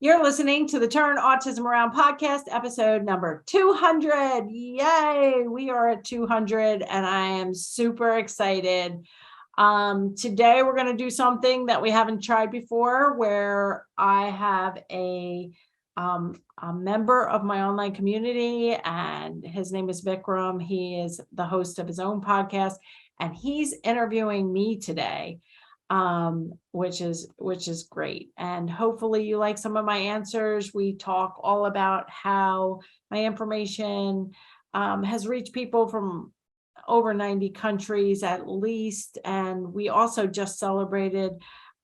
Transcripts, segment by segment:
You're listening to the Turn Autism Around podcast, episode number 200. Yay! We are at 200 and I am super excited. Today we're going to do something that we haven't tried before, where I have a member of my online community, and his name is Vikram. He is the host of his own podcast, and he's interviewing me today. Which is great. And hopefully you like some of my answers. We talk all about how my information has reached people from over 90 countries at least. And we also just celebrated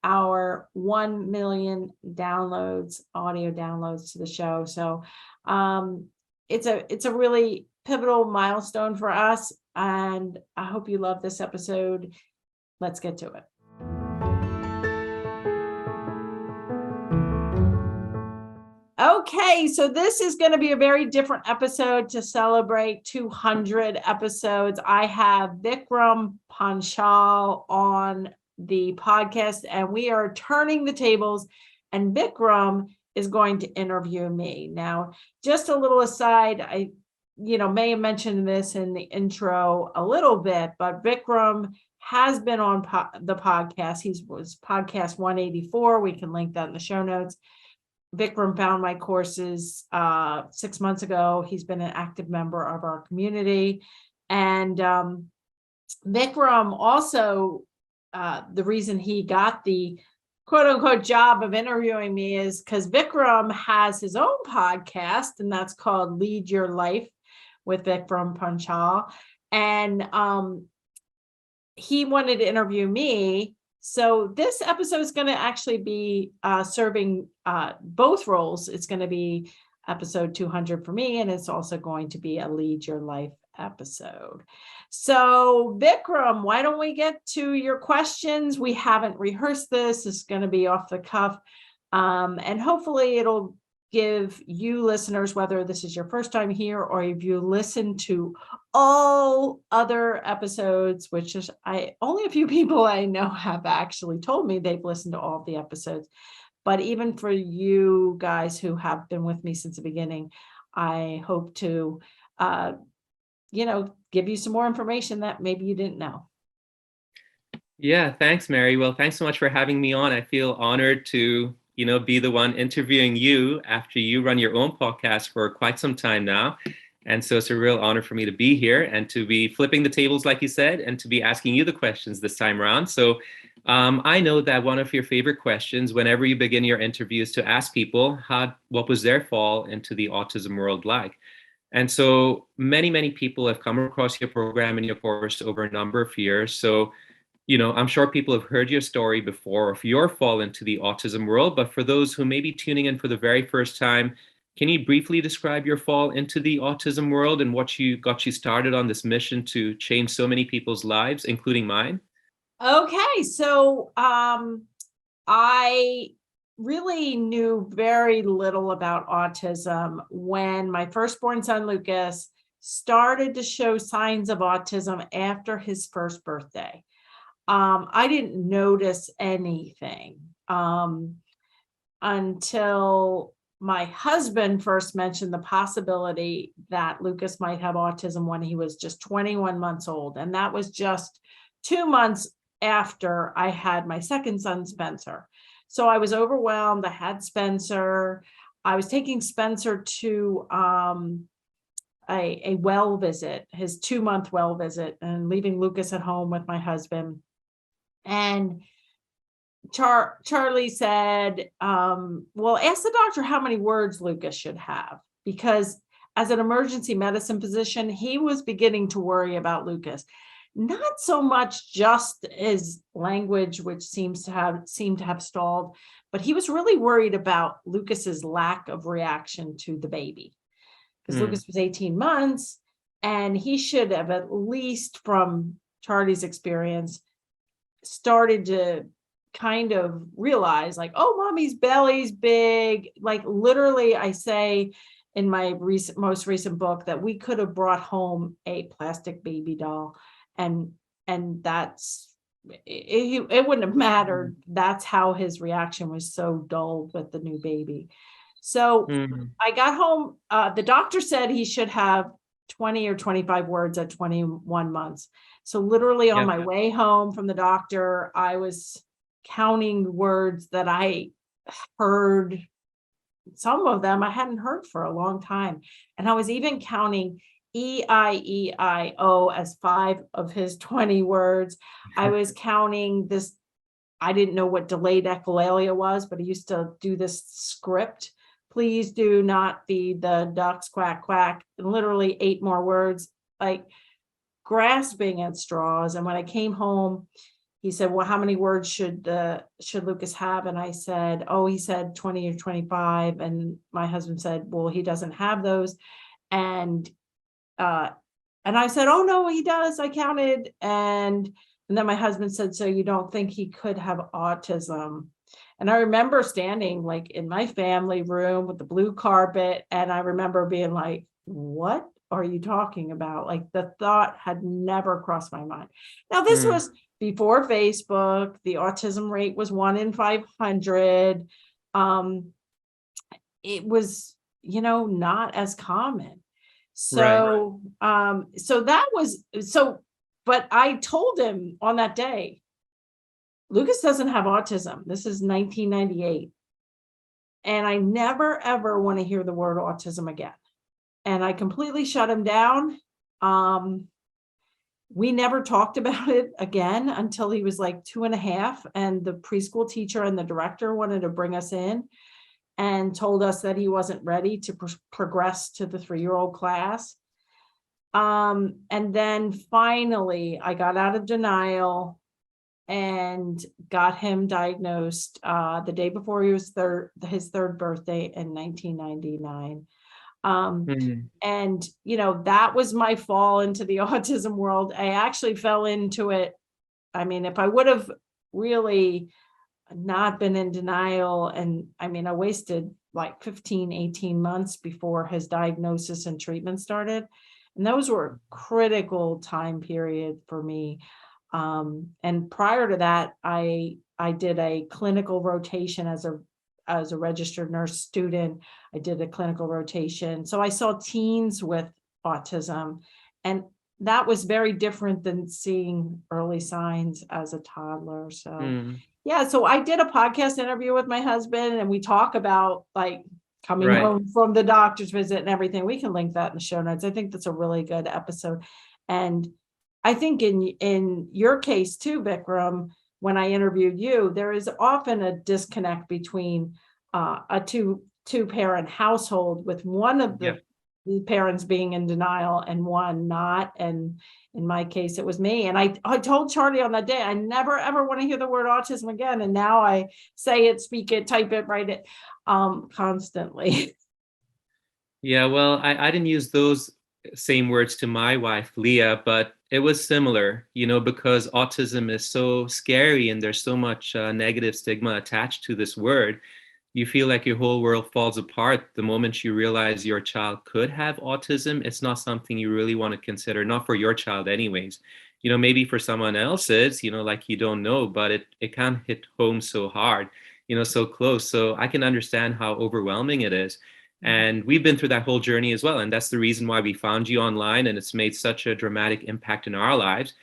our 1 million downloads, audio downloads to the show. So it's a really pivotal milestone for us. And I hope you love this episode. Let's get to it. Okay, so this is going to be a very different episode to celebrate 200 episodes. I have Vikram Panchal on the podcast, and we are turning the tables, and Vikram is going to interview me. Now, just a little aside, I may have mentioned this in the intro a little bit, but Vikram has been on the podcast. He was podcast 184. We can link that in the show notes. Vikram found my courses 6 months ago. He's been an active member of our community. And Vikram also, the reason he got the quote unquote job of interviewing me is because Vikram has his own podcast, and that's called Lead Your Life with Vikram Panchal. And he wanted to interview me. So this episode is going to actually be serving both roles. It's going to be episode 200 for me, and it's also going to be a Lead Your Life episode. So Vikram, why don't we get to your questions? We haven't rehearsed this. It's going to be off the cuff. And hopefully it'll give you listeners, whether this is your first time here or if you listen to all other episodes, which is only a few people I know have actually told me they've listened to all of the episodes. But even for you guys who have been with me since the beginning, I hope to, give you some more information that maybe you didn't know. Yeah, thanks, Mary. Well, thanks so much for having me on. I feel honored to be the one interviewing you after you run your own podcast for quite some time now. And so it's a real honor for me to be here and to be flipping the tables, like you said, and to be asking you the questions this time around. So I know that one of your favorite questions whenever you begin your interview is to ask people what was their fall into the autism world like. And so many people have come across your program and your course over a number of years. So I'm sure people have heard your story before of your fall into the autism world, but for those who may be tuning in for the very first time, can you briefly describe your fall into the autism world and what got you started on this mission to change so many people's lives, including mine? Okay, so I really knew very little about autism when my firstborn son, Lucas, started to show signs of autism after his first birthday. I didn't notice anything until my husband first mentioned the possibility that Lucas might have autism when he was just 21 months old. And that was just 2 months after I had my second son, Spencer. So I was overwhelmed. I had Spencer. I was taking Spencer to a well visit, his 2-month well visit, and leaving Lucas at home with my husband. And Charlie said, well, ask the doctor how many words Lucas should have, because as an emergency medicine physician, he was beginning to worry about Lucas. Not so much just his language, which seemed to have stalled, but he was really worried about Lucas's lack of reaction to the baby, because Lucas was 18 months and he should have, at least from Charlie's experience, started to kind of realize, like, oh, mommy's belly's big. Like, literally, I say in my most recent book that we could have brought home a plastic baby doll, and that's it wouldn't have mattered. That's how his reaction was, so dull with the new baby. So I got home. The doctor said he should have 20 or 25 words at 21 months. So literally on my way home from the doctor, I was counting words that I heard. Some of them I hadn't heard for a long time. And I was even counting E-I-E-I-O as 5 of his 20 words. I was counting this. I didn't know what delayed echolalia was, but he used to do this script. Please do not feed the ducks, quack, quack. And literally 8 more words, like grasping at straws. And when I came home, he said, well, how many words should Lucas have? And I said, oh, he said 20 or 25. And my husband said, well, he doesn't have those. And I said, oh no, he does. I counted. And then my husband said, so you don't think he could have autism? And I remember standing like in my family room with the blue carpet. And I remember being like, what are you talking about? Like the thought had never crossed my mind. Now, this was before Facebook. The autism rate was 1 in 500. It was, not as common. So, so that was, but I told him on that day, Lucas doesn't have autism. This is 1998. And I never, ever want to hear the word autism again. And I completely shut him down. We never talked about it again until he was like 2.5. And the preschool teacher and the director wanted to bring us in and told us that he wasn't ready to progress to the 3-year-old class. And then finally, I got out of denial and got him diagnosed the day before his third birthday in 1999. And, that was my fall into the autism world. I actually fell into it. I mean, if I would have really not been in denial, and I wasted like 15, 18 months before his diagnosis and treatment started. And those were critical time period for me. And prior to that, I did a clinical rotation as a registered nurse student. I did a clinical rotation. So I saw teens with autism, and that was very different than seeing early signs as a toddler. So yeah, so I did a podcast interview with my husband, and we talk about like coming home from the doctor's visit and everything. We can link that in the show notes. I think that's a really good episode. And I think in your case too, Vikram, when I interviewed you, there is often a disconnect between a two-parent household, with one of the parents being in denial and one not. And in my case, it was me. And I told Charlie on that day, I never, ever want to hear the word autism again. And now I say it, speak it, type it, write it constantly. Yeah, well, I didn't use those same words to my wife, Leah, but it was similar, because autism is so scary and there's so much negative stigma attached to this word. You feel like your whole world falls apart the moment you realize your child could have autism. It's not something you really want to consider, not for your child anyways. Maybe for someone else's, like you don't know, but it can hit home so hard, so close. So I can understand how overwhelming it is. And we've been through that whole journey as well. And that's the reason why we found you online, and it's made such a dramatic impact in our lives.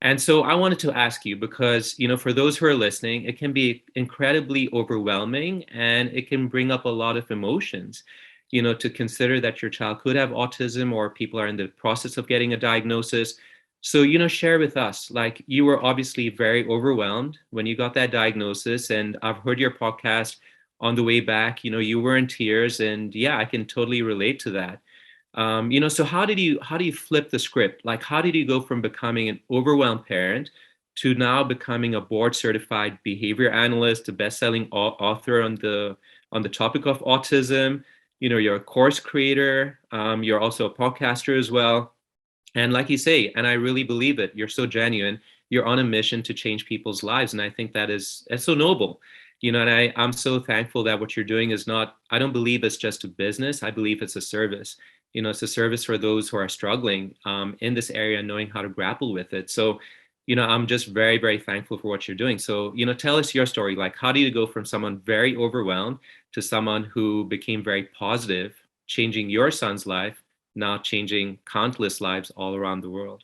And so I wanted to ask you, because, for those who are listening, it can be incredibly overwhelming, and it can bring up a lot of emotions, to consider that your child could have autism, or people are in the process of getting a diagnosis. So, share with us, like, you were obviously very overwhelmed when you got that diagnosis, and I've heard your podcast on the way back. You were in tears, and yeah, I can totally relate to that. So how do you flip the script? Like, how did you go from becoming an overwhelmed parent to now becoming a board certified behavior analyst, a best-selling author on the topic of autism? You're a course creator. You're also a podcaster as well. And like you say, and I really believe it, you're so genuine, you're on a mission to change people's lives. And I think that's so noble. And I'm so thankful that what you're doing is not, I don't believe it's just a business. I believe it's a service. It's a service for those who are struggling in this area, knowing how to grapple with it. So, I'm just very, very thankful for what you're doing. So, tell us your story. Like, how do you go from someone very overwhelmed to someone who became very positive, changing your son's life, now changing countless lives all around the world?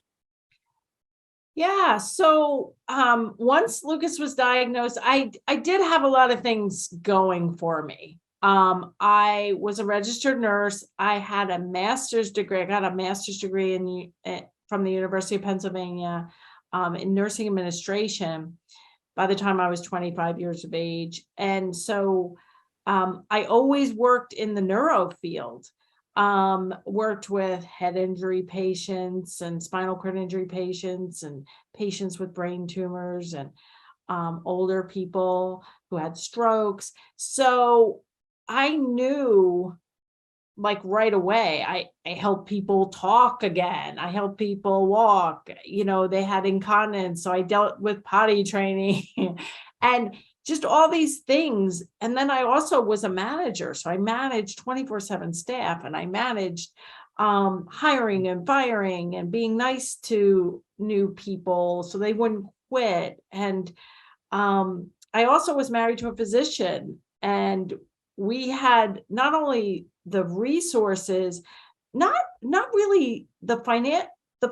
Yeah. So once Lucas was diagnosed, I did have a lot of things going for me. I was a registered nurse. I had a master's degree. I got a master's degree from the University of Pennsylvania in nursing administration by the time I was 25 years of age. And so I always worked in the neuro field, worked with head injury patients and spinal cord injury patients and patients with brain tumors and older people who had strokes. So I knew, like, right away, I help people talk again. I help people walk. They had incontinence, so I dealt with potty training and just all these things. And then I also was a manager, so I managed 24/7 staff, and I managed hiring and firing and being nice to new people so they wouldn't quit. And I also was married to a physician, and we had not only the resources, not really the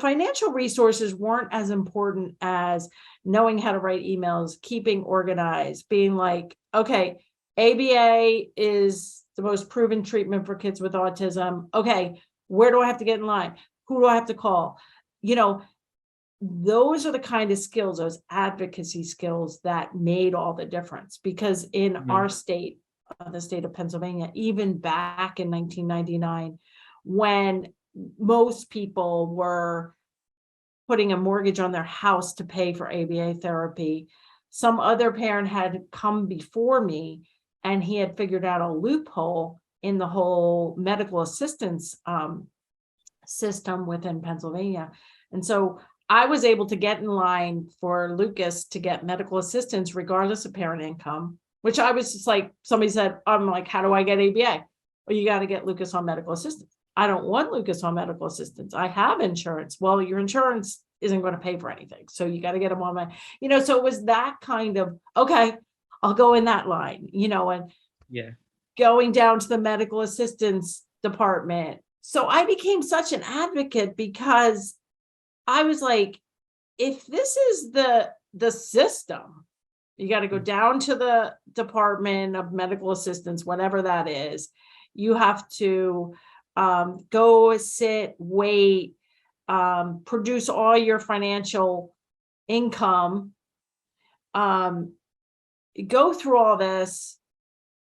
financial resources weren't as important as knowing how to write emails, keeping organized, being like, okay, ABA is the most proven treatment for kids with autism. Okay, where do I have to get in line? Who do I have to call? Those are the kind of skills, those advocacy skills that made all the difference. Because in our state, the state of Pennsylvania, even back in 1999, when most people were putting a mortgage on their house to pay for ABA therapy, some other parent had come before me, and he had figured out a loophole in the whole medical assistance system within Pennsylvania. And so I was able to get in line for Lucas to get medical assistance regardless of parent income, which I was just like, somebody said, I'm like, how do I get ABA? Well, you got to get Lucas on medical assistance. I don't want Lucas on medical assistance. I have insurance. Well, your insurance isn't going to pay for anything. So you got to get him on so it was that kind of, okay, I'll go in that line, and Yeah. going down to the medical assistance department. So I became such an advocate because I was like, if this is the system, you got to go down to the Department of Medical Assistance, whatever that is. You have to go sit, wait, produce all your financial income, go through all this.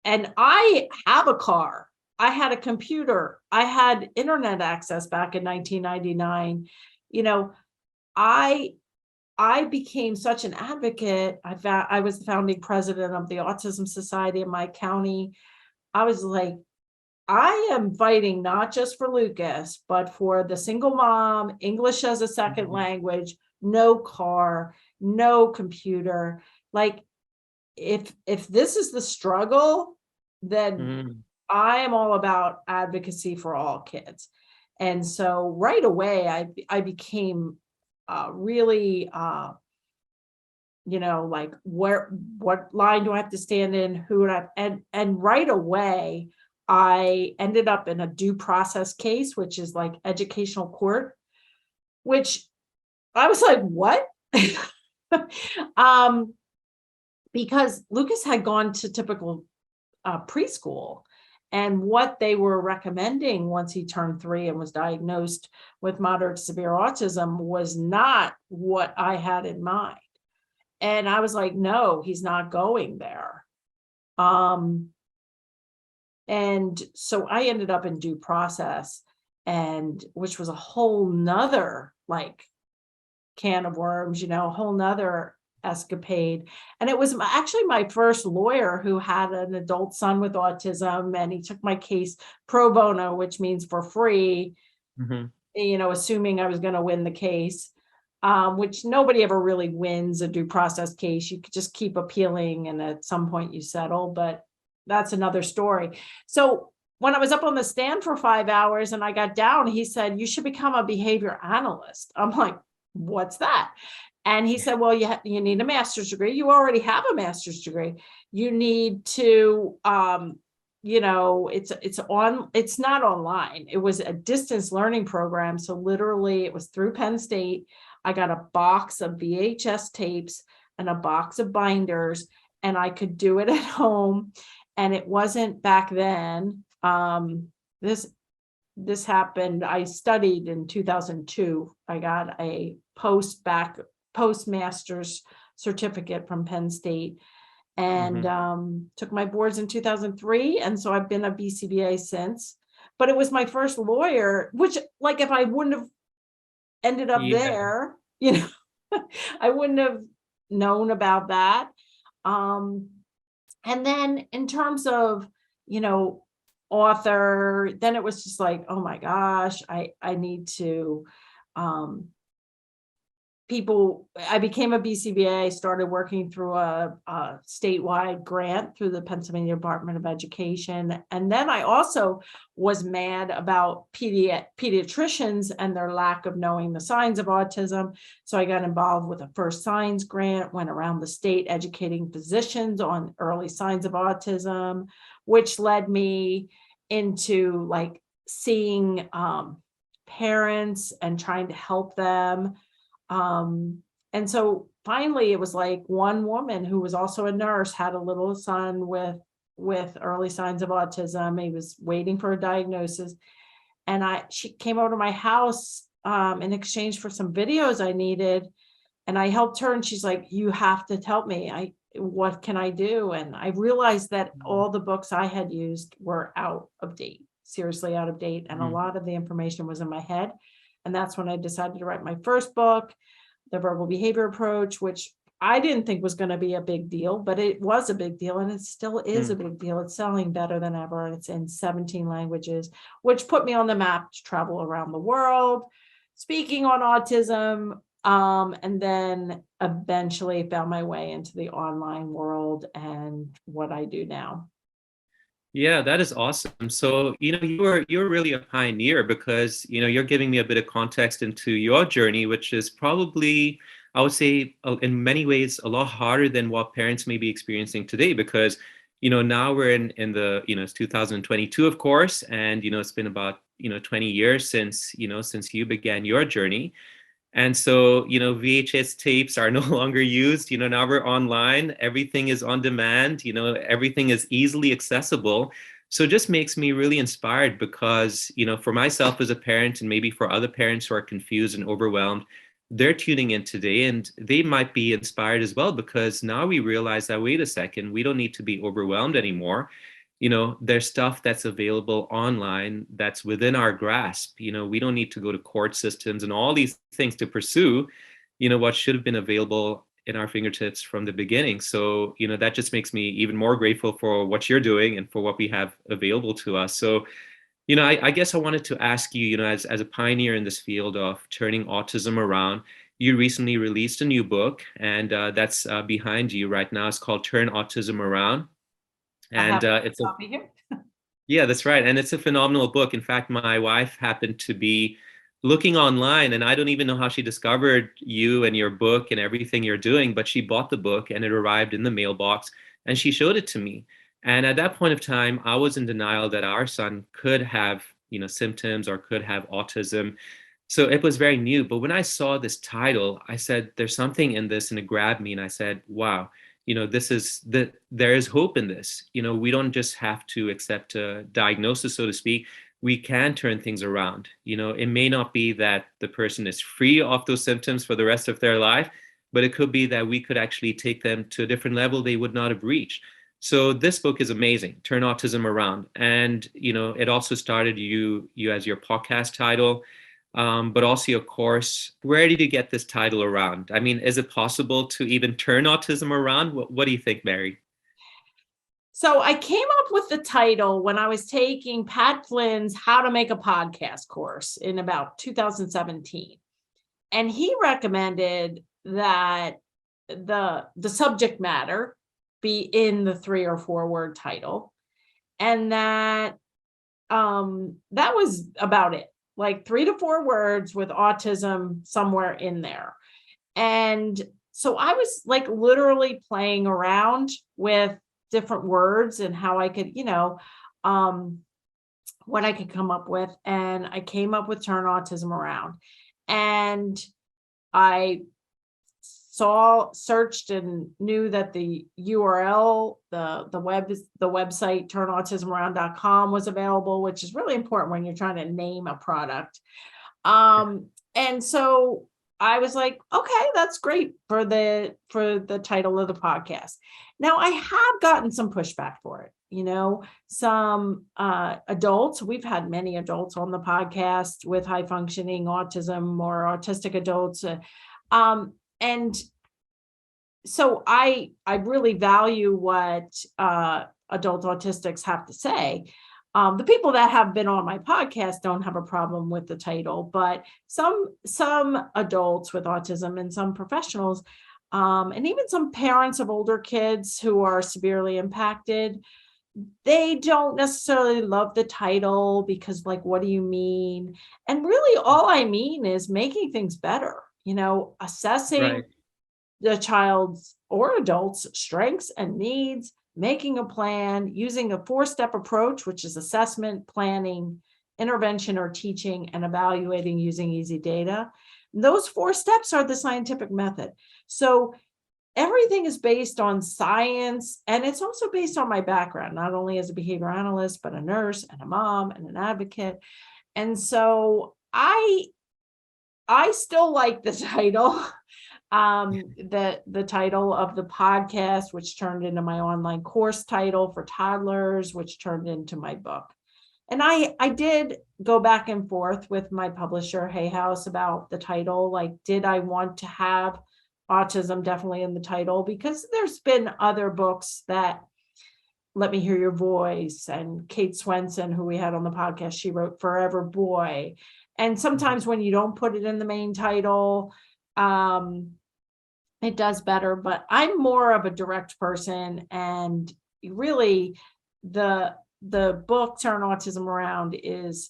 And I have a car. I had a computer. I had internet access back in 1999. I became such an advocate. I was the founding president of the Autism Society in my county. I was like, I am fighting not just for Lucas, but for the single mom, English as a second language, no car, no computer. Like, if this is the struggle, then I am all about advocacy for all kids. And so right away, I became really, like, what line do I have to stand in? Who would I, and right away, I ended up in a due process case, which is like educational court, which I was like, what? Because Lucas had gone to typical preschool, and what they were recommending once he turned 3 and was diagnosed with moderate to severe autism was not what I had in mind. And I was like, no, he's not going there. And so I ended up in due process, and which was a whole nother like can of worms, a whole nother escapade. And it was actually my first lawyer who had an adult son with autism, and he took my case pro bono, which means for free, assuming I was going to win the case, which nobody ever really wins a due process case. You could just keep appealing, and at some point you settle, but that's another story. So when I was up on the stand for 5 hours and I got down, he said, you should become a behavior analyst. I'm like, what's that? And he said, well, you need a master's degree. You already have a master's degree. You need to, it's not online. It was a distance learning program. So literally it was through Penn State. I got a box of VHS tapes and a box of binders, and I could do it at home. And it wasn't back then. This happened. I studied in 2002. I got a postmaster's certificate from Penn State, and took my boards in 2003. And so I've been a BCBA since. But it was my first lawyer, which, like, if I wouldn't have ended up there, I wouldn't have known about that. And then in terms of, author, then it was just like, oh my gosh, I need to, I became a BCBA, started working through a statewide grant through the Pennsylvania Department of Education. And then I also was mad about pediatricians and their lack of knowing the signs of autism. So I got involved with a first signs grant, went around the state educating physicians on early signs of autism, which led me into like seeing parents and trying to help them. And so finally it was like one woman who was also a nurse had a little son with early signs of autism. He was waiting for a diagnosis. And she came over to my house in exchange for some videos I needed. And I helped her, and she's like, you have to help me. What can I do? And I realized that all the books I had used were out of date, seriously out of date. And a lot of the information was in my head. And that's when I decided to write my first book, The Verbal Behavior Approach, which I didn't think was going to be a big deal, but it was a big deal, and it still is a big deal. It's selling better than ever, and it's in 17 languages, which put me on the map to travel around the world, speaking on autism, and then eventually found my way into the online world and what I do now. Yeah, that is awesome. So, you're really a pioneer because, you're giving me a bit of context into your journey, which is probably, I would say, in many ways, a lot harder than what parents may be experiencing today because, now we're in the, it's 2022, of course, and, it's been about, 20 years since you began your journey. And so, VHS tapes are no longer used. Now we're online. Everything is on demand. Everything is easily accessible. So it just makes me really inspired because, for myself as a parent and maybe for other parents who are confused and overwhelmed, they're tuning in today and they might be inspired as well because now we realize that, wait a second, we don't need to be overwhelmed anymore. There's stuff that's available online that's within our grasp. We don't need to go to court systems and all these things to pursue, what should have been available in our fingertips from the beginning. So, that just makes me even more grateful for what you're doing and for what we have available to us. So, I guess I wanted to ask you, as a pioneer in this field of turning autism around, you recently released a new book, and that's behind you right now. It's called Turn Autism Around. And it's a Copy here. yeah, that's right. And it's a phenomenal book. In fact, my wife happened to be looking online, and I don't even know how she discovered you and your book and everything you're doing, but she bought the book and it arrived in the mailbox and she showed it to me. And at that point of time, I was in denial that our son could have, symptoms or could have autism. So it was very new. But when I saw this title, I said, there's something in this, and it grabbed me. And I said, wow, there is hope in this. We don't just have to accept a diagnosis, so to speak. We can turn things around. It may not be that the person is free of those symptoms for the rest of their life, but it could be that we could actually take them to a different level they would not have reached. So this book is amazing, Turn Autism Around. And, it also started you as your podcast title. But also, of course, where did you get this title around? I mean, is it possible to even turn autism around? What do you think, Mary? So I came up with the title when I was taking Pat Flynn's How to Make a Podcast course in about 2017. And he recommended that the subject matter be in the 3 or 4 word title. And that was about it. Like 3 to 4 words with autism somewhere in there. And so I was like literally playing around with different words and how I could, what I could come up with. And I came up with Turn Autism Around. And I searched and knew that the URL, the website turnautismaround.com was available, which is really important when you're trying to name a product. And so I was like, okay, that's great for the title of the podcast. Now I have gotten some pushback for it. Some adults, we've had many adults on the podcast with high functioning autism or autistic adults. And so I really value what adult autistics have to say. The people that have been on my podcast don't have a problem with the title, but some adults with autism and some professionals, and even some parents of older kids who are severely impacted, they don't necessarily love the title because, like, what do you mean? And really, all I mean is making things better, assessing Right. the child's or adult's strengths and needs, making a plan, using a 4-step approach, which is assessment, planning, intervention or teaching, and evaluating using easy data. Those 4 steps are the scientific method. So everything is based on science, and it's also based on my background, not only as a behavior analyst, but a nurse and a mom and an advocate. And so I still like the title. The title of the podcast, which turned into my online course title for toddlers, which turned into my book. And I did go back and forth with my publisher, Hay House, about the title. Like, did I want to have autism definitely in the title? Because there's been other books that, Let Me Hear Your Voice, and Kate Swenson, who we had on the podcast, she wrote Forever Boy. And sometimes when you don't put it in the main title, it does better, but I'm more of a direct person, and really the book Turn Autism Around is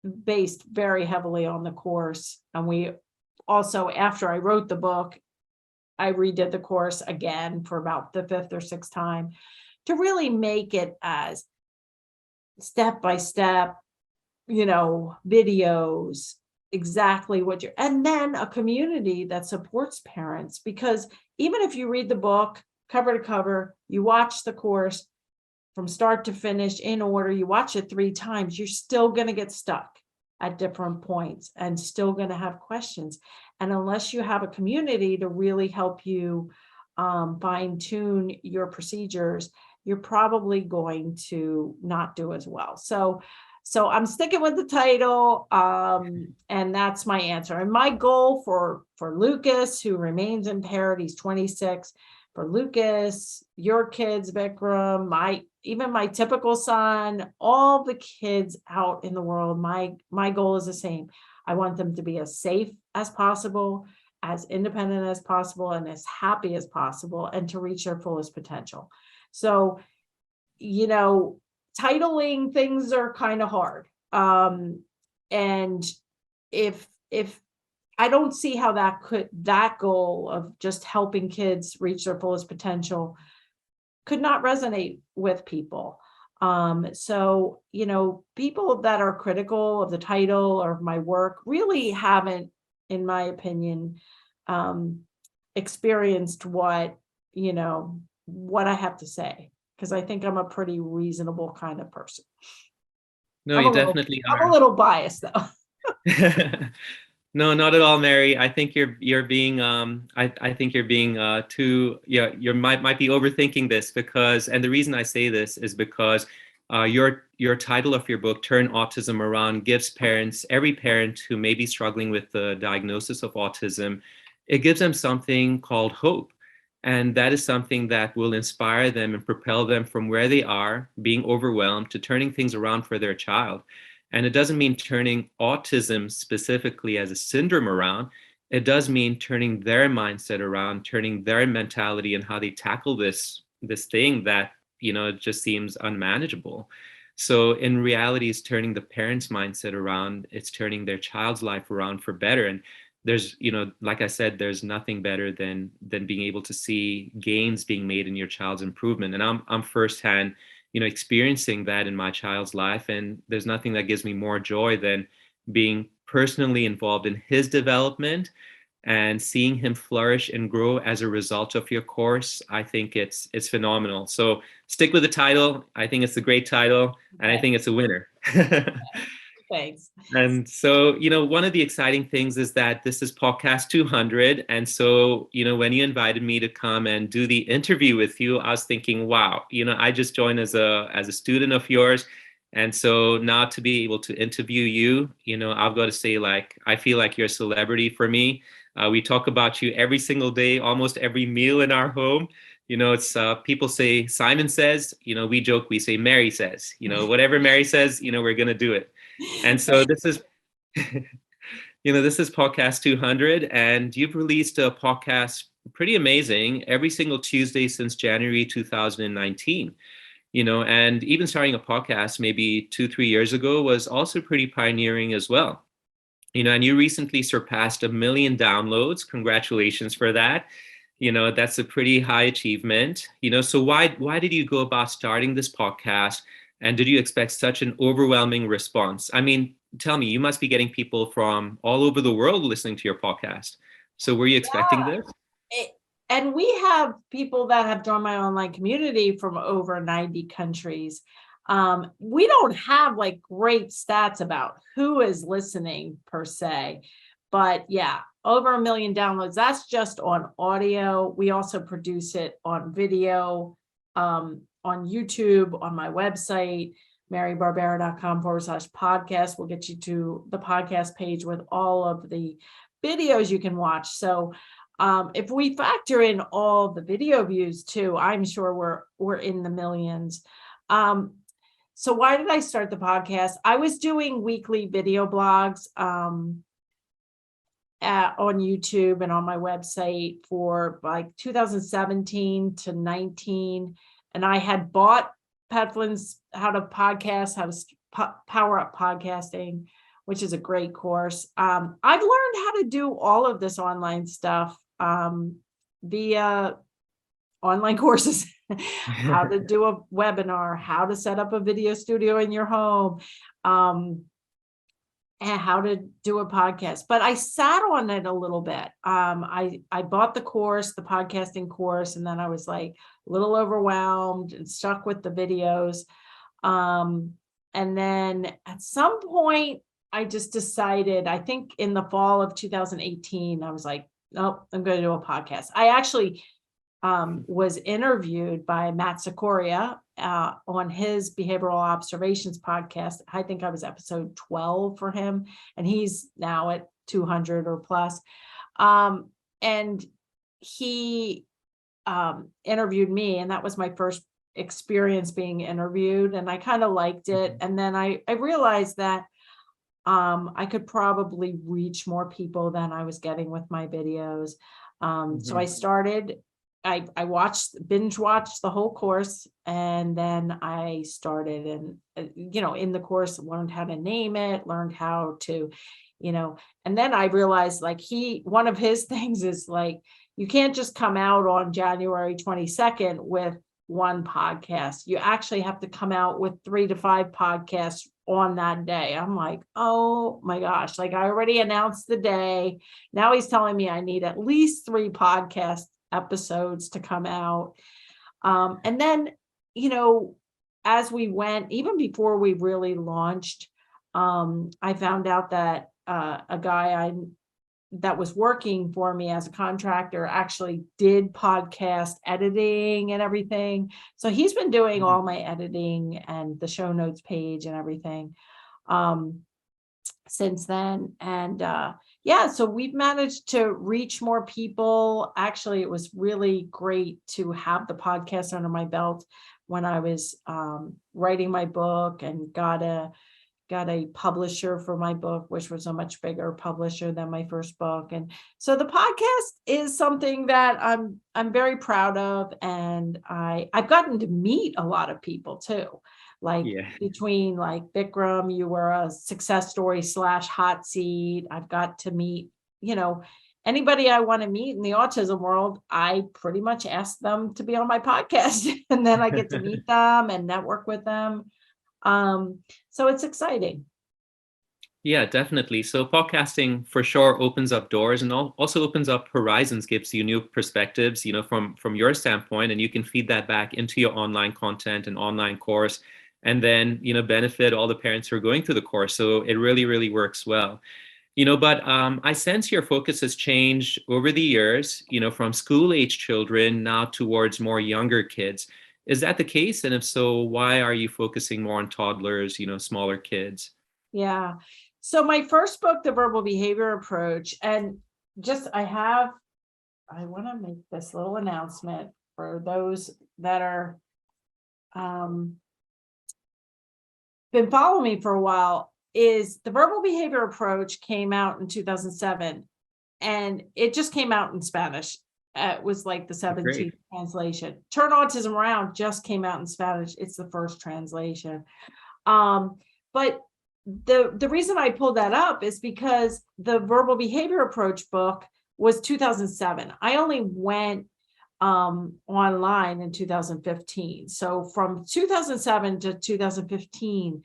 based very heavily on the course. And we also, after I wrote the book, I redid the course again for about the 5th or 6th time to really make it as step by step, videos, exactly what you're, and then a community that supports parents. Because even if you read the book cover to cover, you watch the course from start to finish in order, you watch it 3 times, you're still going to get stuck at different points and still going to have questions. And unless you have a community to really help you fine tune your procedures, you're probably going to not do as well. So I'm sticking with the title, and that's my answer. And my goal for Lucas, who remains impaired, he's 26. For Lucas, your kids, Vikram, even my typical son, all the kids out in the world, my goal is the same. I want them to be as safe as possible, as independent as possible, and as happy as possible, and to reach their fullest potential. So, titling things are kind of hard. And if I don't see how that goal of just helping kids reach their fullest potential could not resonate with people. So, people that are critical of the title or of my work really haven't, in my opinion, experienced what I have to say, because I think I'm a pretty reasonable kind of person. No, you definitely I'm are. a little biased though. No, not at all, Mary. I think you're being I think you're being too, yeah, you might be overthinking this, because, and the reason I say this is because your title of your book, Turn Autism Around, gives parents, every parent who may be struggling with the diagnosis of autism, it gives them something called hope. And that is something that will inspire them and propel them from where they are, being overwhelmed, to turning things around for their child. And it doesn't mean turning autism specifically as a syndrome around. It does mean turning their mindset around, turning their mentality and how they tackle this thing that, it just seems unmanageable. So in reality, it's turning the parents' mindset around. It's turning their child's life around for better. And there's, like I said, there's nothing better than being able to see gains being made in your child's improvement. And I'm firsthand, experiencing that in my child's life. And there's nothing that gives me more joy than being personally involved in his development and seeing him flourish and grow as a result of your course. I think it's phenomenal. So stick with the title. I think it's a great title, and I think it's a winner. Thanks. And so, one of the exciting things is that this is podcast 200. And so, when you invited me to come and do the interview with you, I was thinking, wow, I just joined as a student of yours. And so now to be able to interview you, I've got to say, like, I feel like you're a celebrity for me. We talk about you every single day, almost every meal in our home. It's people say Simon says, we joke, we say Mary says, whatever Mary says, we're going to do it. And so this is, this is podcast 200, and you've released a podcast pretty amazing every single Tuesday since January 2019. And even starting a podcast maybe 2-3 years ago was also pretty pioneering as well. And you recently surpassed 1 million downloads. Congratulations for that. That's a pretty high achievement. So why did you go about starting this podcast? And did you expect such an overwhelming response? I mean, tell me, you must be getting people from all over the world listening to your podcast. So were you expecting this? And we have people that have joined my online community from over 90 countries. We don't have like great stats about who is listening per se, but yeah, over 1 million downloads. That's just on audio. We also produce it on video, on YouTube, on my website, marybarbera.com/podcast. We'll get you to the podcast page with all of the videos you can watch. So if we factor in all the video views too, I'm sure we're in the millions. So why did I start the podcast? I was doing weekly video blogs on YouTube and on my website for like 2017 to 19. And I had bought Petflin's How to Podcast, How to Power Up Podcasting, which is a great course. I've learned how to do all of this online stuff via online courses, how to do a webinar, how to set up a video studio in your home, and how to do a podcast. But I sat on it a little bit. I bought the course, the podcasting course, and then I was like a little overwhelmed and stuck with the videos. And then at some point, I just decided, I think in the fall of 2018, I was like, nope, I'm going to do a podcast. I actually was interviewed by Matt Sikoria on his Behavioral Observations podcast. I think I was episode 12 for him, and he's now at 200 or plus. And he interviewed me, and that was my first experience being interviewed, and I kind of liked it. And then I realized that I could probably reach more people than I was getting with my videos. So I started, I binge watched the whole course, and then I started and, in the course, learned how to name it, learned how to, and then I realized like one of his things is like, you can't just come out on January 22nd with one podcast. You actually have to come out with 3 to 5 podcasts on that day. I'm like, oh my gosh, like I already announced the day. Now he's telling me I need at least 3 podcast episodes to come out. And then, as we went, even before we really launched, I found out that a guy that was working for me as a contractor actually did podcast editing and everything. So he's been doing all my editing and the show notes page and everything since then. And so we've managed to reach more people. Actually, it was really great to have the podcast under my belt when I was writing my book, and got a publisher for my book, which was a much bigger publisher than my first book. And so the podcast is something that I'm very proud of. And I've gotten to meet a lot of people too. Like between like Vikram, you were a success story / hot seat. I've got to meet, anybody I want to meet in the autism world, I pretty much ask them to be on my podcast, and then I get to meet them and network with them. So it's exciting. Yeah, definitely. So podcasting for sure opens up doors and also opens up horizons, gives you new perspectives, from your standpoint, and you can feed that back into your online content and online course, and then, benefit all the parents who are going through the course. So it really, really works well. But I sense your focus has changed over the years, from school age children now towards more younger kids. Is that the case? And if so, why are you focusing more on toddlers, smaller kids? Yeah. So my first book, The Verbal Behavior Approach, and I want to make this little announcement for those that are been following me for a while, is The Verbal Behavior Approach came out in 2007, and it just came out in Spanish. It was like the Great. 17th translation. Turn Autism Around just came out in Spanish. It's the first translation. But the reason I pulled that up is because the Verbal Behavior Approach book was 2007. I only went online in 2015. So from 2007 to 2015,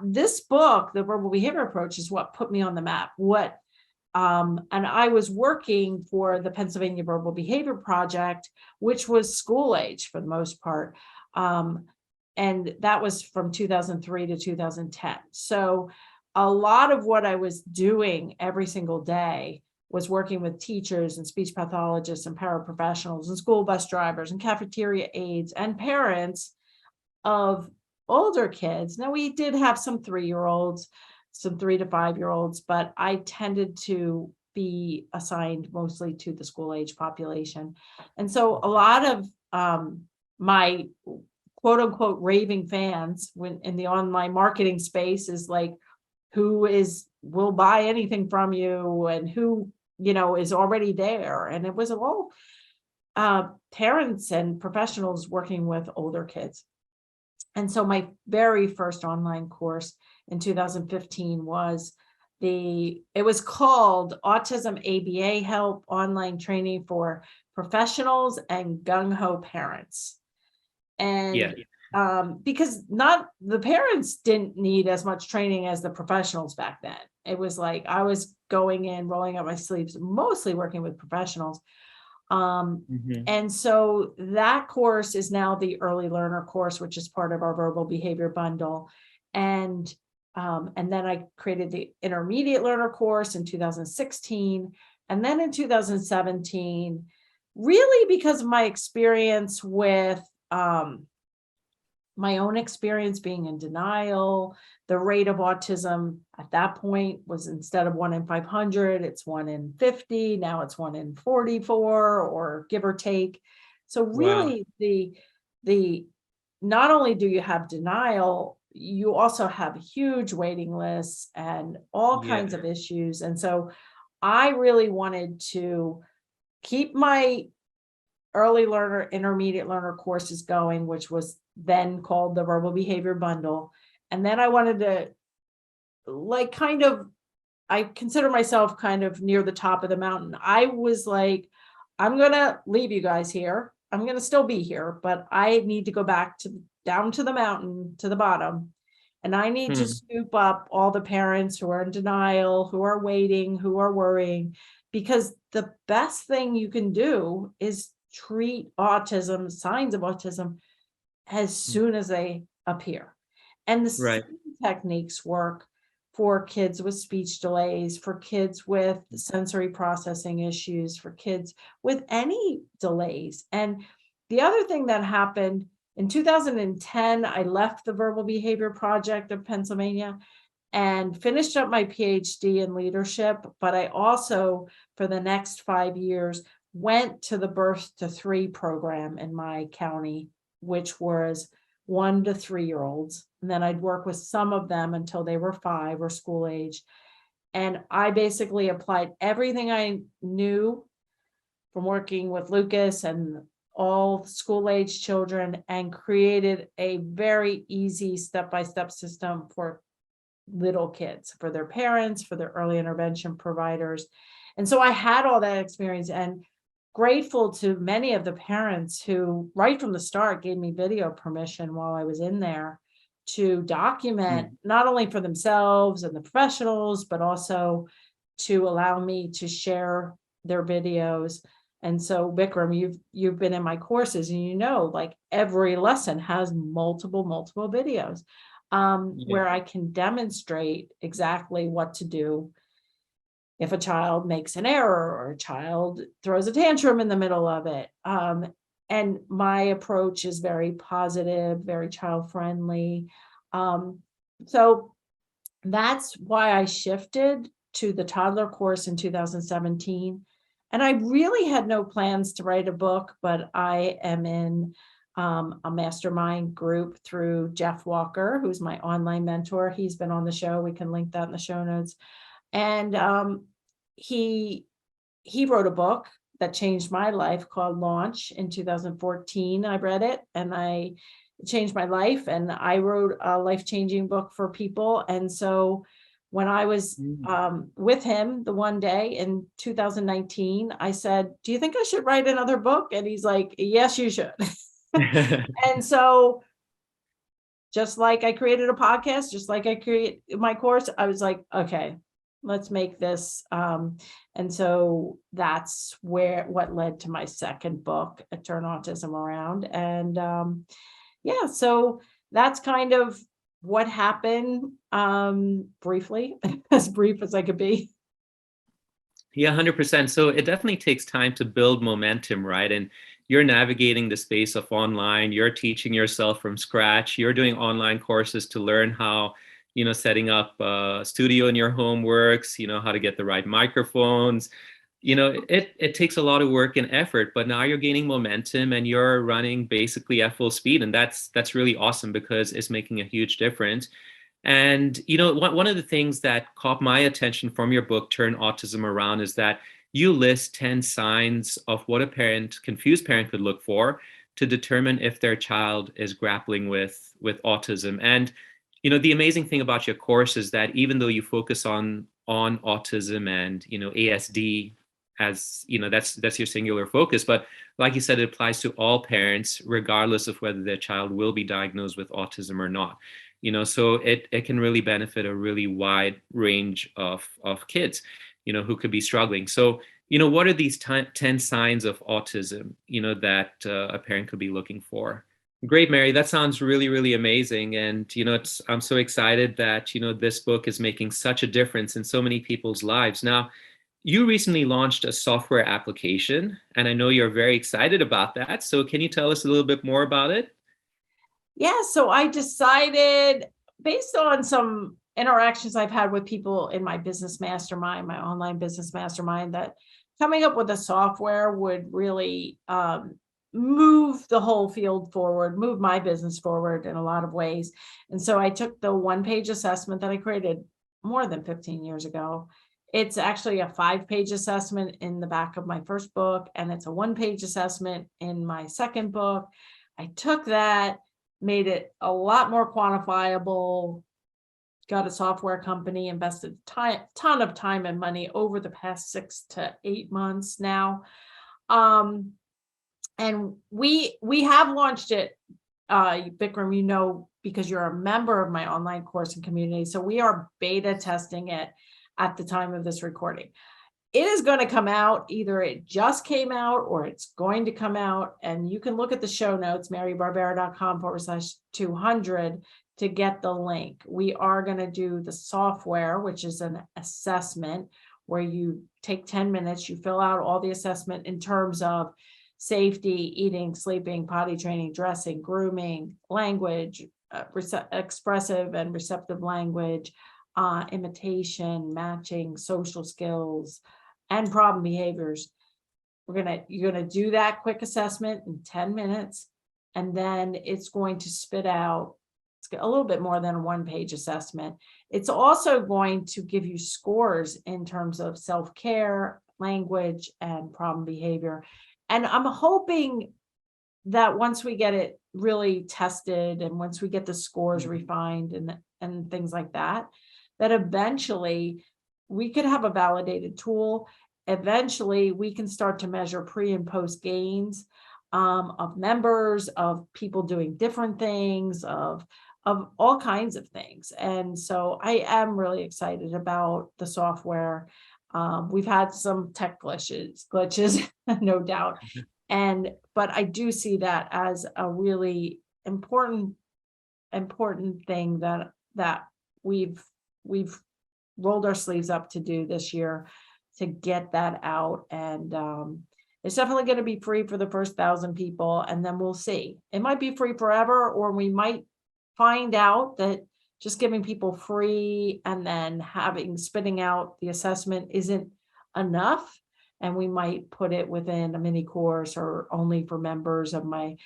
this book, The Verbal Behavior Approach, is what put me on the map. And I was working for the Pennsylvania Verbal Behavior Project, which was school age for the most part. And that was from 2003 to 2010. So a lot of what I was doing every single day was working with teachers and speech pathologists and paraprofessionals and school bus drivers and cafeteria aides and parents of older kids. Now, we did have some 3-year-olds, some 3 to 5-year-olds, but I tended to be assigned mostly to the school age population. And so a lot of my quote unquote raving fans when in the online marketing space is like, who will buy anything from you, and who, is already there. And it was all parents and professionals working with older kids. And so my very first online course in 2015 it was called Autism ABA Help Online Training for Professionals and Gung-Ho Parents. And because not the parents didn't need as much training as the professionals back then. It was like I was going in, rolling up my sleeves, mostly working with professionals. And so that course is now the early learner course, which is part of our verbal behavior bundle. And then I created the intermediate learner course in 2016. And then in 2017, really because of my experience with my own experience being in denial, the rate of autism at that point was, instead of 1 in 500, it's 1 in 50. Now it's 1 in 44, or give or take. So really, the not only do you have denial, you also have huge waiting lists and all kinds of issues. And so I really wanted to keep my early learner, intermediate learner courses going, which was then called the Verbal Behavior Bundle. And then I wanted to I consider myself kind of near the top of the mountain. I was like, I'm going to leave you guys here. I'm going to still be here, but I need to go back down to the mountain, to the bottom. And I need to scoop up all the parents who are in denial, who are waiting, who are worrying, because the best thing you can do is treat autism, signs of autism, as soon as they appear. And the same techniques work for kids with speech delays, for kids with sensory processing issues, for kids with any delays. And the other thing that happened in 2010, I left the Verbal Behavior Project of Pennsylvania and finished up my PhD in leadership. But I also, for the next 5 years, went to the Birth to 3 program in my county, which was 1 to 3-year-olds. And then I'd work with some of them until they were 5 or school age. And I basically applied everything I knew from working with Lucas and all school age children, and created a very easy step-by-step system for little kids, for their parents, for their early intervention providers. And so I had all that experience, and grateful to many of the parents who, right from the start, gave me video permission while I was in there to document Mm. not only for themselves and the professionals, but also to allow me to share their videos. And so, Vikram, you've been in my courses, and like every lesson has multiple videos Yeah. where I can demonstrate exactly what to do if a child makes an error or a child throws a tantrum in the middle of it. And my approach is very positive, very child friendly. So that's why I shifted to the toddler course in 2017. And I really had no plans to write a book, but I am in a mastermind group through Jeff Walker, who's my online mentor. He's been on the show. We can link that in the show notes. And he he wrote a book that changed my life called Launch in 2014. I read it and it changed my life. And I wrote a life-changing book for people. And so when I was Mm. with him the one day in 2019, I said, "Do you think I should write another book?" And he's like, "Yes, you should." And so just like I created a podcast, just like I create my course, I was like, okay, let's make this. And so that's what led to my second book, Turn Autism Around. And yeah, so that's kind of what happened, briefly, as brief as I could be. Yeah, 100%. So it definitely takes time to build momentum, right? And you're navigating the space of online, you're teaching yourself from scratch, you're doing online courses to learn how, setting up a studio in your home works, how to get the right microphones. It takes a lot of work and effort, but now you're gaining momentum and you're running basically at full speed. And that's really awesome because it's making a huge difference. And one of the things that caught my attention from your book, Turn Autism Around, is that you list 10 signs of what a confused parent could look for to determine if their child is grappling with autism. And the amazing thing about your course is that even though you focus on autism and ASD as that's your singular focus, but like you said, it applies to all parents regardless of whether their child will be diagnosed with autism or not. So it can really benefit a really wide range of kids who could be struggling. So what are these 10 signs of autism that a parent could be looking for? Great, Mary, that sounds really, really amazing. And I'm so excited that this book is making such a difference in so many people's lives. Now, you recently launched a software application, and I know you're very excited about that. So can you tell us a little bit more about it? Yeah, so I decided, based on some interactions I've had with people in my business mastermind, my online business mastermind, that coming up with a software would really move the whole field forward, move my business forward in a lot of ways. And so I took the one-page assessment that I created more than 15 years ago. It's actually a 5-page assessment in the back of my first book, and it's a one-page assessment in my second book. I took that, made it a lot more quantifiable, got a software company, invested ton of time and money over the past 6 to 8 months now. And we have launched it, Vikram, because you're a member of my online course and community. So we are beta testing it at the time of this recording. It is going to come out, either it just came out or it's going to come out. And you can look at the show notes, marybarbera.com/200 to get the link. We are going to do the software, which is an assessment where you take 10 minutes, you fill out all the assessment in terms of safety, eating, sleeping, potty training, dressing, grooming, language, expressive and receptive language, imitation, matching, social skills, and problem behaviors. You're gonna do that quick assessment in 10 minutes, and then it's going to spit out, it's a little bit more than a one-page assessment. It's also going to give you scores in terms of self-care, language, and problem behavior. And I'm hoping that once we get it really tested, and once we get the scores refined and things like that, that eventually we could have a validated tool. Eventually we can start to measure pre and post gains of members, of people doing different things, of all kinds of things. And so I am really excited about the software. We've had some tech glitches, no doubt. But I do see that as a really important thing that we've rolled our sleeves up to do this year, to get that out. And it's definitely going to be free for the first 1,000 people, and then we'll see. It might be free forever, or we might find out that just giving people free and then spitting out the assessment isn't enough, and we might put it within a mini course or only for members of my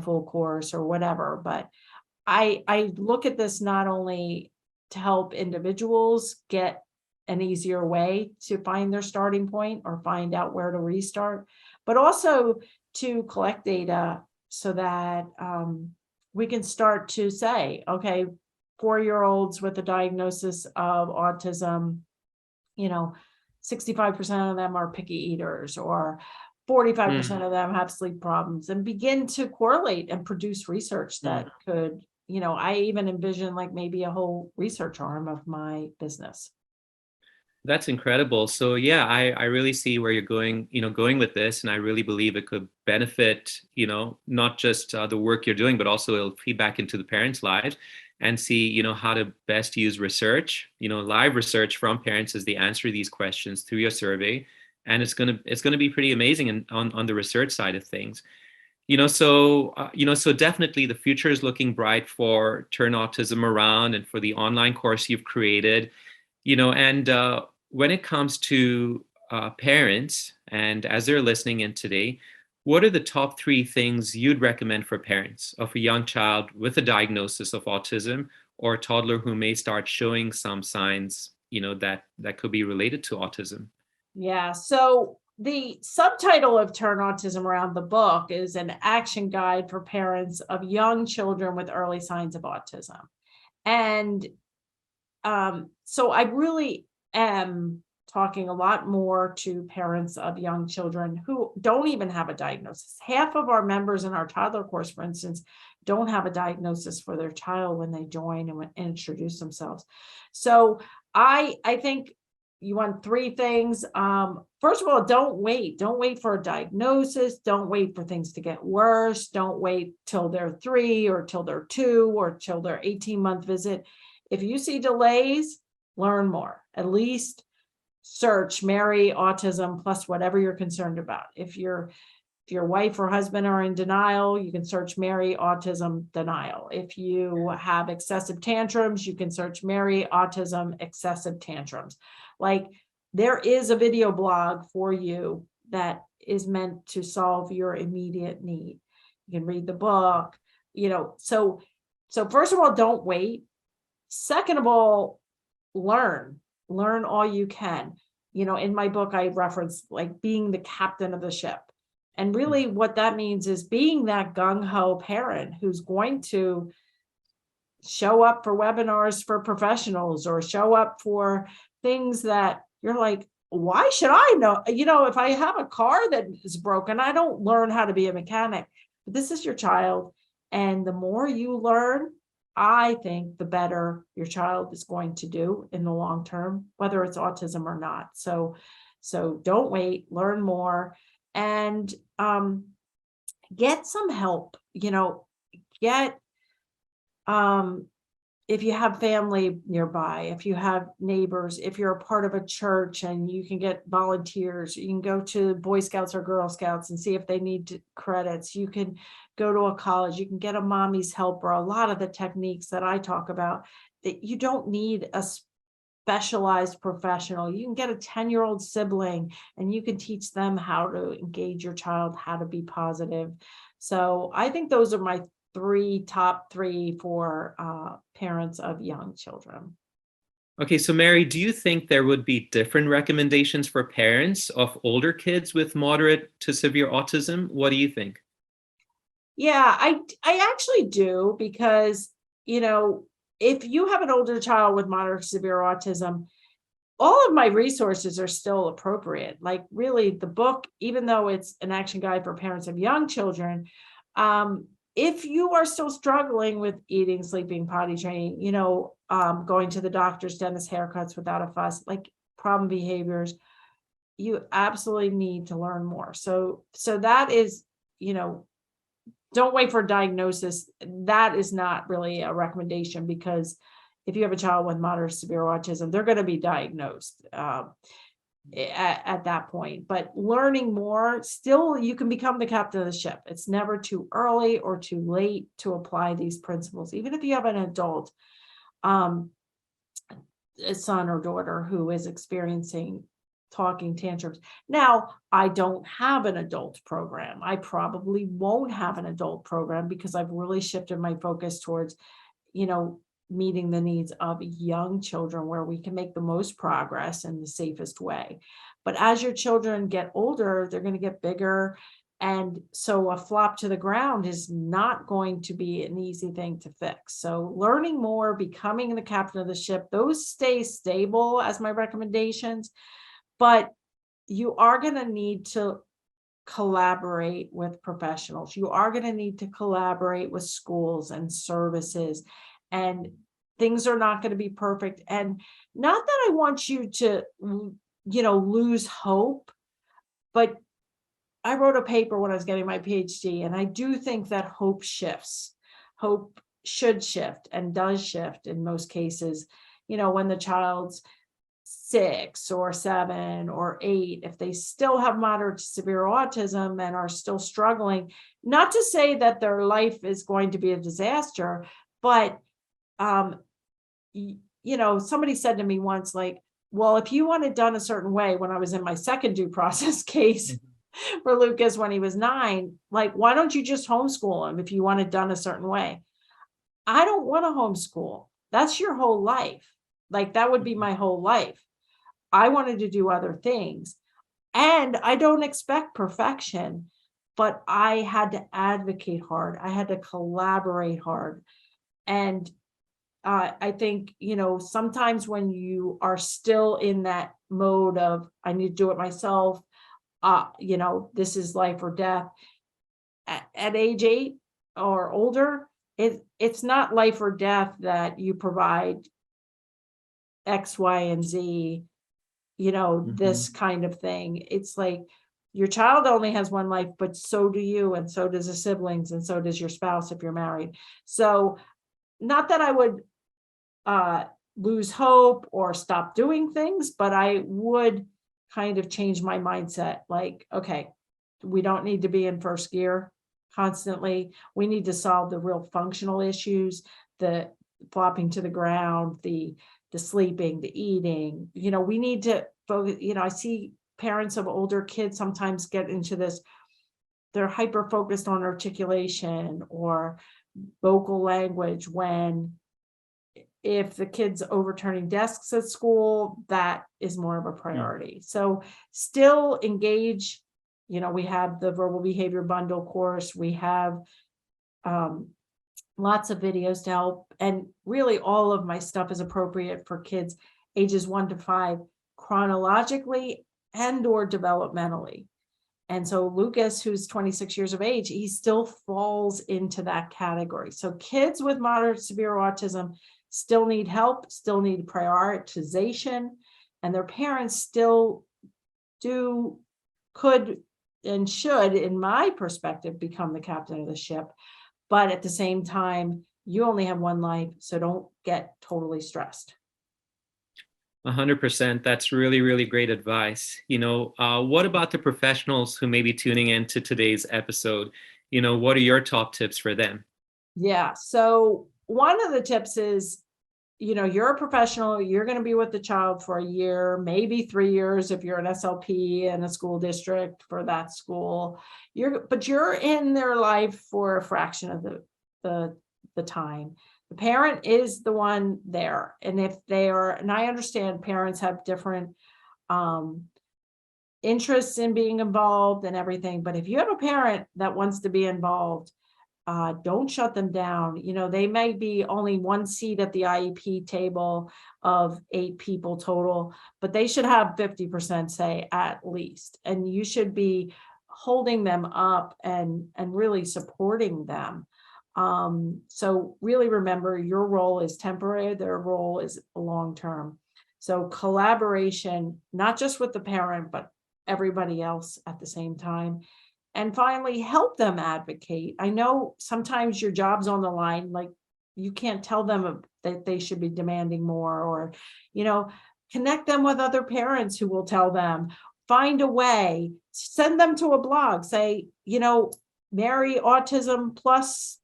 full course or whatever. But I look at this not only to help individuals get an easier way to find their starting point or find out where to restart, but also to collect data so that we can start to say, okay, 4-year-olds with a diagnosis of autism, 65% of them are picky eaters, or 45% of them have sleep problems, and begin to correlate and produce research that could, I even envision like maybe a whole research arm of my business. That's incredible. So yeah, I really see where you're going, going with this, and I really believe it could benefit, not just the work you're doing, but also it'll feed back into the parents' lives and see, how to best use research, live research from parents as they answer these questions through your survey, and it's gonna be pretty amazing on the research side of things. So definitely the future is looking bright for Turn Autism Around and for the online course you've created. And when it comes to parents, and as they're listening in today, what are the top 3 things you'd recommend for parents of a young child with a diagnosis of autism, or a toddler who may start showing some signs, that could be related to autism? Yeah. So the subtitle of Turn Autism Around, the book, is an action guide for parents of young children with early signs of autism. And so I really am talking a lot more to parents of young children who don't even have a diagnosis. Half of our members in our toddler course, for instance, don't have a diagnosis for their child when they join and introduce themselves. So I think you want 3 things. First of all, don't wait for a diagnosis. Don't wait for things to get worse. Don't wait till they're 3 or till they're 2 or till their 18-month visit. If you see delays, learn more. At least search Mary Autism plus whatever you're concerned about. If your wife or husband are in denial, you can search Mary Autism Denial. If you have excessive tantrums, you can search Mary Autism Excessive Tantrums. Like, there is a video blog for you that is meant to solve your immediate need. You can read the book, so first of all, don't wait. Second of all, learn all you can. In my book, I reference like being the captain of the ship. And really what that means is being that gung-ho parent who's going to show up for webinars for professionals, or show up for things that you're like, why should I know? If I have a car that is broken, I don't learn how to be a mechanic. But this is your child. And the more you learn, I think the better your child is going to do in the long term, whether it's autism or not. So don't wait, learn more, and get some help. Get if you have family nearby, if you have neighbors, if you're a part of a church and you can get volunteers, you can go to Boy Scouts or Girl Scouts and see if they need credits. You can go to a college, you can get a mommy's helper. A lot of the techniques that I talk about, that you don't need a specialized professional. You can get a 10-year-old sibling and you can teach them how to engage your child, how to be positive. So I think those are my top three for parents of young children. Okay, so Mary, do you think there would be different recommendations for parents of older kids with moderate to severe autism? What do you think? Yeah, I actually do because, you know, if you have an older child with moderate to severe autism, all of my resources are still appropriate. Like really the book, even though it's an action guide for parents of young children, if you are still struggling with eating, sleeping, potty training, going to the doctor's, dentist, haircuts without a fuss, like problem behaviors, you absolutely need to learn more. So that is, you know, don't wait for a diagnosis. That is not really a recommendation because if you have a child with moderate to severe autism, they're going to be diagnosed at that point. But learning more, still, you can become the captain of the ship. It's never too early or too late to apply these principles. Even if you have an adult, um, a son or daughter who is experiencing talking tantrums. Now, I don't have an adult program. I probably won't have an adult program because I've really shifted my focus towards, meeting the needs of young children where we can make the most progress in the safest way. But as your children get older, they're going to get bigger. And so a flop to the ground is not going to be an easy thing to fix. So learning more, becoming the captain of the ship, those stay stable as my recommendations, but you are going to need to collaborate with professionals. You are going to need to collaborate with schools and services, and things are not going to be perfect. And not that I want you to, lose hope, but I wrote a paper when I was getting my PhD, and I do think that hope shifts. Hope should shift and does shift in most cases. When the child's 6 or 7 or 8, if they still have moderate to severe autism and are still struggling, not to say that their life is going to be a disaster, but somebody said to me once, like, well, if you want it done a certain way, when I was in my second due process case for Lucas when he was 9, like, why don't you just homeschool him if you want it done a certain way? I don't want to homeschool. That's your whole life. Like, that would be my whole life. I wanted to do other things. And I don't expect perfection, but I had to advocate hard. I had to collaborate hard. And I think, sometimes when you are still in that mode of, I need to do it myself, this is life or death. At age 8 or older, it's not life or death that you provide X, Y, and Z, this kind of thing. It's like your child only has one life, but so do you, and so does the siblings, and so does your spouse if you're married. So not that I would lose hope or stop doing things, but I would kind of change my mindset. Like, okay, we don't need to be in first gear constantly. We need to solve the real functional issues, the flopping to the ground, the sleeping, the eating. We need to focus. I see parents of older kids sometimes get into this, they're hyper focused on articulation or vocal language, when if the kid's overturning desks at school, that is more of a priority. So still engage. We have the verbal behavior bundle course. We have lots of videos to help. And really all of my stuff is appropriate for kids ages 1 to 5, chronologically and or developmentally. And so Lucas, who's 26 years of age, he still falls into that category. So kids with moderate severe autism still need help, still need prioritization, and their parents still could and should, in my perspective, become the captain of the ship. But at the same time, you only have one life, so don't get totally stressed. 100%. That's really, really great advice. What about the professionals who may be tuning into today's episode? What are your top tips for them? Yeah. So one of the tips is, you're a professional, you're going to be with the child for a year, maybe 3 years if you're an SLP in a school district for that school. But you're in their life for a fraction of the time. The parent is the one there. And if they are, and I understand parents have different interests in being involved and everything, but if you have a parent that wants to be involved, don't shut them down. They may be only one seat at the IEP table of 8 people total, but they should have 50% say at least. And you should be holding them up and really supporting them. So really remember, your role is temporary, their role is long-term. So collaboration, not just with the parent, but everybody else at the same time. And finally, help them advocate. I know sometimes your job's on the line, like you can't tell them that they should be demanding more, or, connect them with other parents who will tell them. Find a way, send them to a blog, say, Mary Autism Plus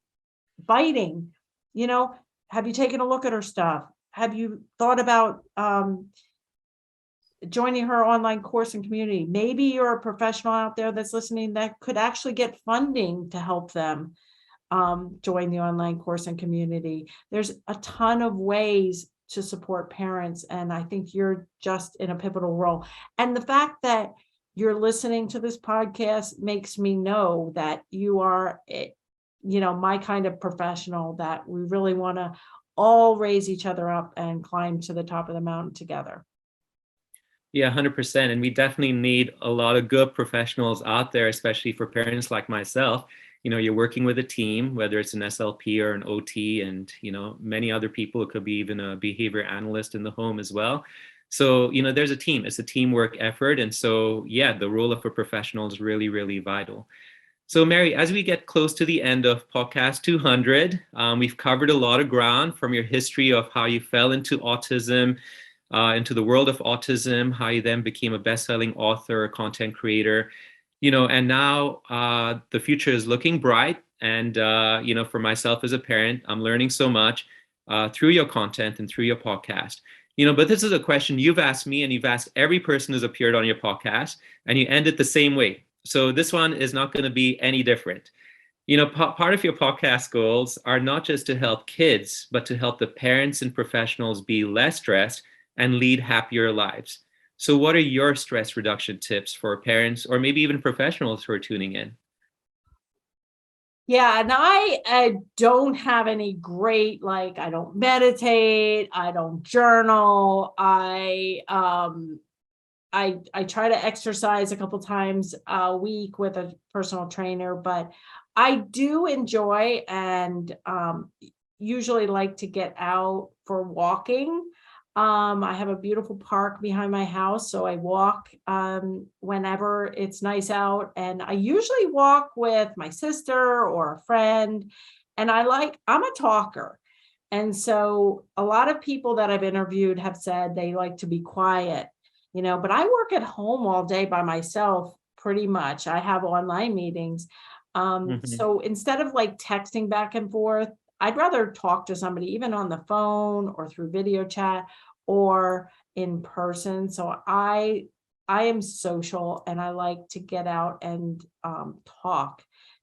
biting, have you taken a look at her stuff? Have you thought about joining her online course and community? Maybe you're a professional out there that's listening that could actually get funding to help them join the online course and community. There's a ton of ways to support parents, and I think you're just in a pivotal role. And the fact that you're listening to this podcast makes me know that you are, my kind of professional, that we really want to all raise each other up and climb to the top of the mountain together. Yeah, 100%. And we definitely need a lot of good professionals out there, especially for parents like myself. You're working with a team, whether it's an SLP or an OT, and, many other people. It could be even a behavior analyst in the home as well. So, there's a team. It's a teamwork effort. And so, yeah, the role of a professional is really, really vital. So, Mary, as we get close to the end of podcast 200, we've covered a lot of ground, from your history of how you fell into autism, into the world of autism, how you then became a best-selling author, content creator, and now the future is looking bright. And, for myself as a parent, I'm learning so much through your content and through your podcast. But this is a question you've asked me, and you've asked every person who's appeared on your podcast, and you end it the same way. So this one is not going to be any different. Part of your podcast goals are not just to help kids, but to help the parents and professionals be less stressed and lead happier lives. So what are your stress reduction tips for parents, or maybe even professionals who are tuning in? Yeah, and I don't have any great, I don't meditate, I don't journal. I try to exercise a couple times a week with a personal trainer, but I do enjoy and usually like to get out for walking. I have a beautiful park behind my house, so I walk whenever it's nice out, and I usually walk with my sister or a friend. And I'm a talker. And so a lot of people that I've interviewed have said they like to be quiet, but I work at home all day by myself, pretty much. I have online meetings. So instead of texting back and forth, I'd rather talk to somebody, even on the phone or through video chat or in person. So I am social, and I like to get out and talk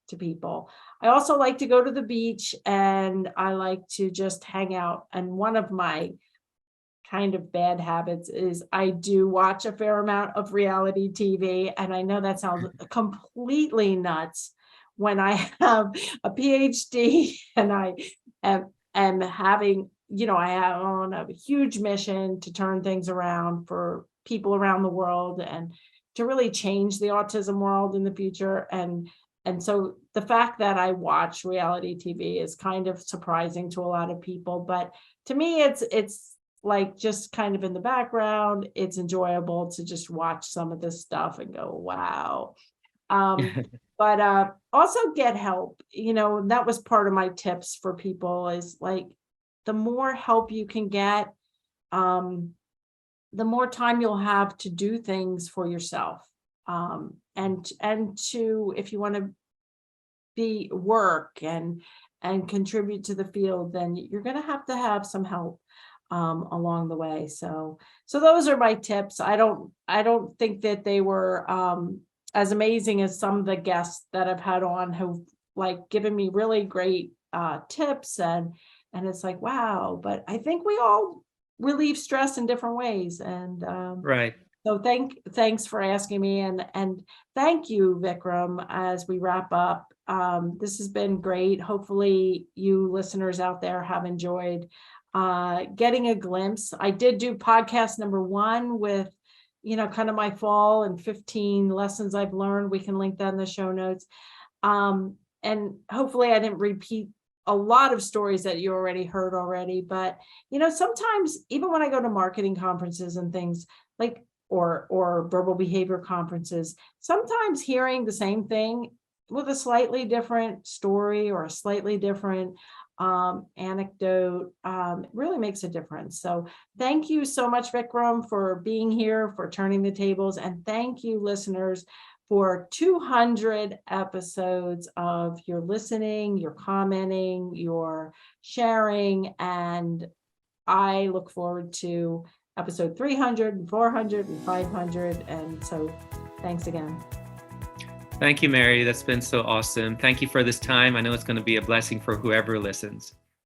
to people. I also like to go to the beach, and I like to just hang out. And one of my kind of bad habits is I do watch a fair amount of reality TV. And I know that sounds completely nuts when I have a PhD and I am having, I have on a huge mission to turn things around for people around the world and to really change the autism world in the future. And so the fact that I watch reality TV is kind of surprising to a lot of people, but to me, it's just kind of in the background. It's enjoyable to just watch some of this stuff and go, wow. But also get help. That was part of my tips for people, is the more help you can get, the more time you'll have to do things for yourself. And to, if you want to work and contribute to the field, then you're going to have some help along the way. So those are my tips. I don't think that they were as amazing as some of the guests that I've had on who've given me really great tips, and it's wow. But I think we all relieve stress in different ways. And right. So thanks for asking me, and thank you, Vikram, as we wrap up. This has been great. Hopefully you listeners out there have enjoyed getting a glimpse. I did do podcast number 1 with, kind of my fall and 15 lessons I've learned. We can link that in the show notes. And hopefully I didn't repeat a lot of stories that you already heard already, but sometimes even when I go to marketing conferences and things like, or verbal behavior conferences, sometimes hearing the same thing with a slightly different story or a slightly different anecdote really makes a difference. So thank you so much, Vikram, for being here, for turning the tables, and thank you, listeners, for 200 episodes of your listening, your commenting, your sharing, and I look forward to episode 300 and 400 and 500. And so thanks again. Thank you, Mary. That's been so awesome. Thank you for this time. I know it's going to be a blessing for whoever listens.